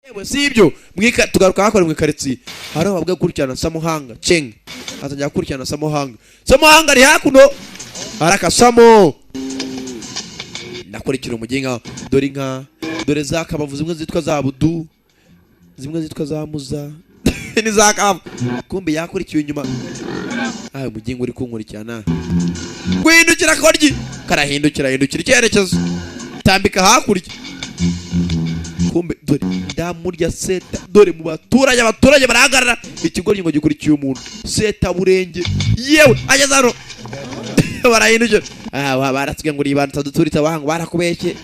yewe sibyo tugaruka hakora mu karitsiye haro babwe kurikirana Samuhanga Cheng azajya kurikirana Samuhanga ari hakuno arakasamo ndakurikira umuginga dore inka dore zakabavu zimwe zitwa za budu zimwe zitwa za muza ni zakabavu kumbe yakurikiye inyuma umuginga uri kunkurikirana guhindukira koryi karahindukira icyerekezo tambika hakurya kumbe dore ndamurya seta dore mu abaturage barahagarara ikigoryi ngo gikurikiye umuntu seta burenge yewe agezaro barahindukira baratsuge ngo ribanza duturita bahanga barakubeshye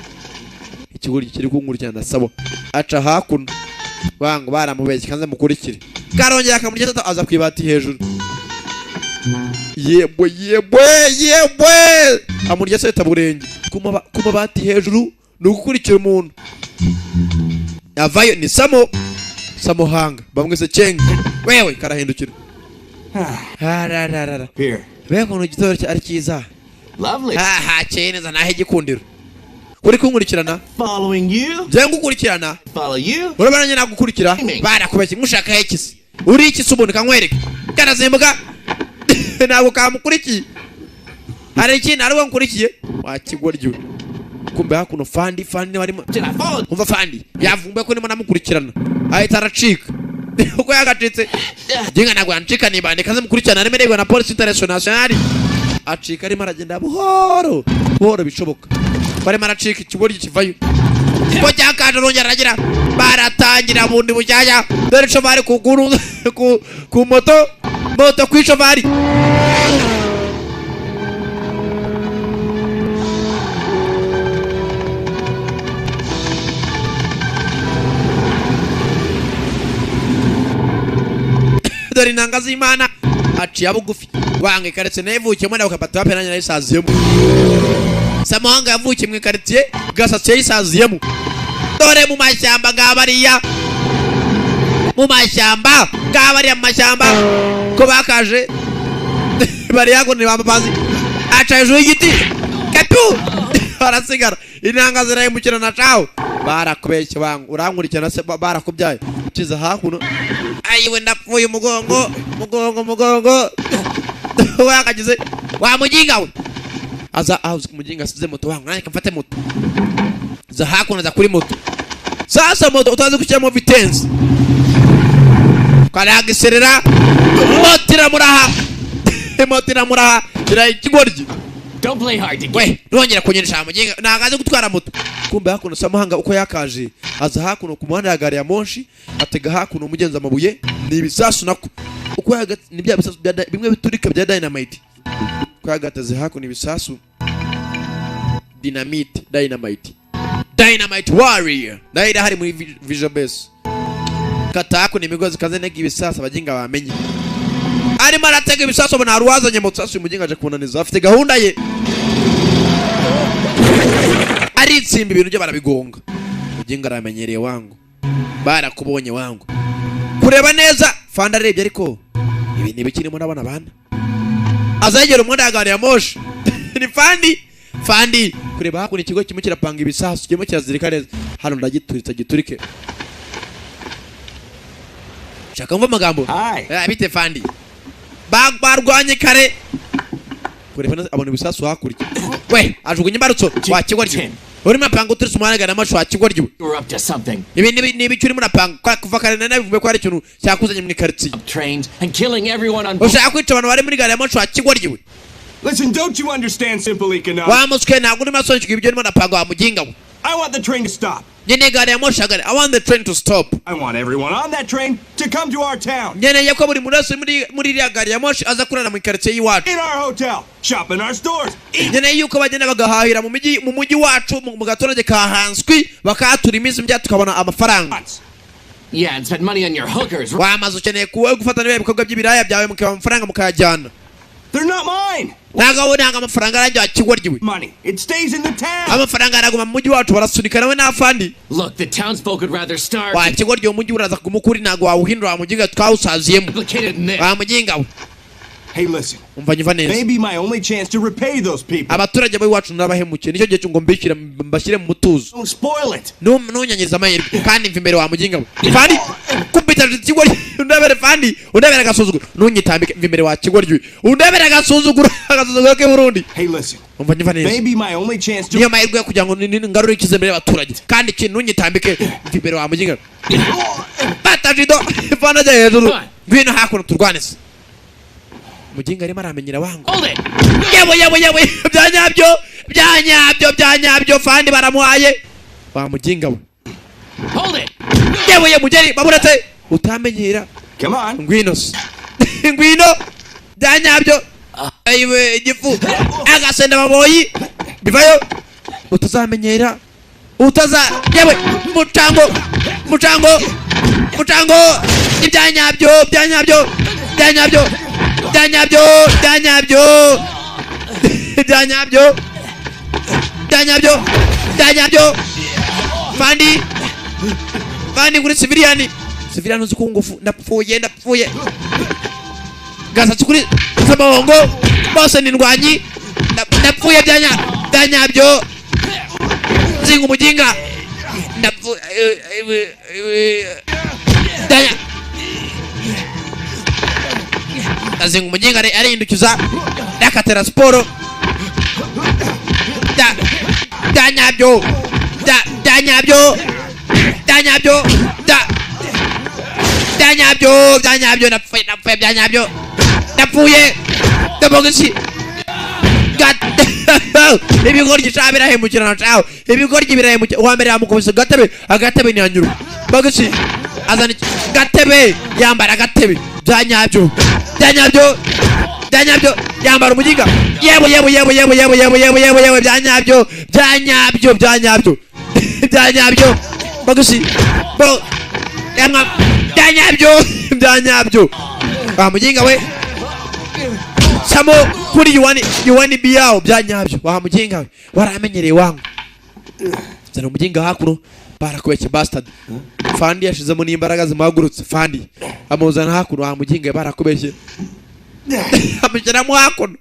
ikigoryi kiri kunkurikirana Sabo aca hakuno banga baramubeshye kanze mukurikire karongera akamurya tata aza kwibati hejuru yebwe amurya seta burenge kuma bati hejuru nugukurikira umuntu avayo ni Samuhanga bamwe se Cheng wewe karahindukira hararara beko no gitoro ari kiza lovely cyeneza nahe gikundiro uri kunkurikirana following you je ngukurikirana follow you urabana nagukurikira barakubeshye mushaka hekisi uri iki subone kankwereke karazimbuka nabo kamukurikiye ari iki narwo nkurikiye wakigoryo kumbe hakuno fandi barimo umva fandi yavumbuye ko nimo namukurikirana ahita aracika uko yagacitse jinga nagwa yancika nibande kaze mukurikirana aremererwa na Police International acika arimo aragenda buhoro bishoboka barimo aracika ikigoryi kivayo ko cyakaje rongera aragira baratangira bundi bujyaya dore cyo bari kuguru ku moto kwico bari dore nanga z'Imana aciye bugufi wange karetse nevukiye mwana ukapata wapenanya na isaziyemo Samuhanga yavukiye mu karitsiye gasatse isaziyemo dore mu mashyamba ngabariya mu mashyamba ko bakaje bari yagone babazi aca hejuru y'igiti kapu arasigara inanga zirayimukira na cawo barakubeshye banga urankurikirana se barakubyaye kiza hakuno ayiwe ndapfuye umugongo wakagize wa muginga we aza auzi kumuginga asize moto wangu nani kamfate moto za hakuno za kuri moto sasa moto utazi kucyamo vitenzi karagiserera motira muraha ira ikigoryi don't play hard to get we rongera kunyeresha muginga nagaze gutwara moto kumbe hakuno Samuhanga uko yakaje aza hakuno ku muhanda ya gari ya moshi atega hakuno umugenza amabuye ni ibisasu nako uko yagati ni bya bisasu bimwe biturika bya dynamite uko yagateze hakuno ibisasu dynamite warrior naira hari muri Visual Base katako ni migozi kaze nega ibisasu abaginga bamenye arimo aratega ibisasu bona arwazanye mutsasu umuginga aje kunaniza afite gahunda ye ari itsimba ibintu byo barabigonga umuginga aramenyereye wangu barakubonye wangu kureba neza fanda arebye ariko ibi ni bikirimo nabana bana azagera umwanda yagari ya moshi ni fandi kureba hakuno ikigo kimwe kirapanga ibisasu kimwe kirazirika neza hano ndagituritsa giturike shaka mva magambo bite fandi barwanye kare kureba neza abone ibisasu hakurya we ajugunye imbarutso wakigoryo uri mapanga uturutse umwanya na masho wakigoryo ibi ni bicuri murapanga kuva kare na nabivume ko ari ikintu cyakuzanye mu karitsiye ushaka kwica abantu bari muri gari ya masho wakigoryo. Listen, don't you understand simple economics? Wa muske ntabwo urimo asonje ibyo urimo napanga wa muginga we. I want the train to stop. Nyene gari ya moshi agari. I want the train to stop. I want everyone on that train to come to our town. Nyene yako buri murase muri iriya gari ya moshi aza kurana mu karitsiye y'iwacu. In our hotel, shop in our stores. Nyene yuko bagenda bagahahira mu mujyi wacu mu gatorage ka Hanswi bakatura imizi mbya tukabona amafaranga. Yeah, and spend money on your hookers. Wa mazu ukeneye gufata niba ibikorwa by'ibiraya byawe mukaba amafaranga mukayajyana. They're not mine. Nagawo nanga amafaranga arajya akigoryiwe. Money, it stays in the town. Amafaranga araguma mu mujyi wacu barasunika nawe n'afandi. Look, the townsfolk would rather starve. Wa kigoryo mu mujyi uraza kumukuri nago wawuhindura mu muginga twawusaziyemo. Wa muginga we. Hey, listen. umva nyumva neza Maybe my only chance to repay those people. abaturage b'iwacu n'abahemukiye nicyo gihe ngo mbashyire mu mutuzo Don't spoil it. ntunyanyiriza amahirwe kandi mva imbere wa muginga we fandi kumbita ikigoryi undebere fandi undebere agasuzuguro ntunyitambike mva imbere wa kigoryi undebere agasuzuguro ke Burundi Hey, listen. umva nyumva neza Maybe my only chance to. niyo mahirwe yo kugira ngo ngarure ikize imbere y'abaturage kandi ikintu ntunyitambike mva imbere wa muginga batajido fana jya hejuru ngwino hakuno turwanise muginga arimo aramenyera wangu Hold it! yewe byanyabyo fandi baramuhaye wa muginga we Hold it! yewe mugeri baburate utamenyera Come on. ngwino se ngwino byanyabyo ayiwe igifu agasenda baboyi bivayo utazamenyera yewe mucango ibyanyabyo fandi kuri civilian uzi ku ngufu ndapfuye gasatsi kuri sabahongo bose ni ndwanyi ndapfuye byanyabyo zinga umuginga ndapfuye azinga umuginga arindukiza yakatera siporo byanyabyo ndapfuye ndabogisi ibigoryi ca birahemukirana cawe ibigoryi birahemukira uwambere yamukubise agatebe ntiyanyuru bogisi azana gatebe yambara agatebe byanyabyo yambara umuginga yewe byanyabyo bagusi bo yamwa byanyabyo wa muginga we samo kuri yuwani biyao byanyabyo wa muginga we waramenyereye wangu zana umuginga hakuno barakubeshye bastard fandi yashizemo n'imbaraga zimagurutse fandi amuzana hakuno wa muginga barakubeshye amushyiramo hakuno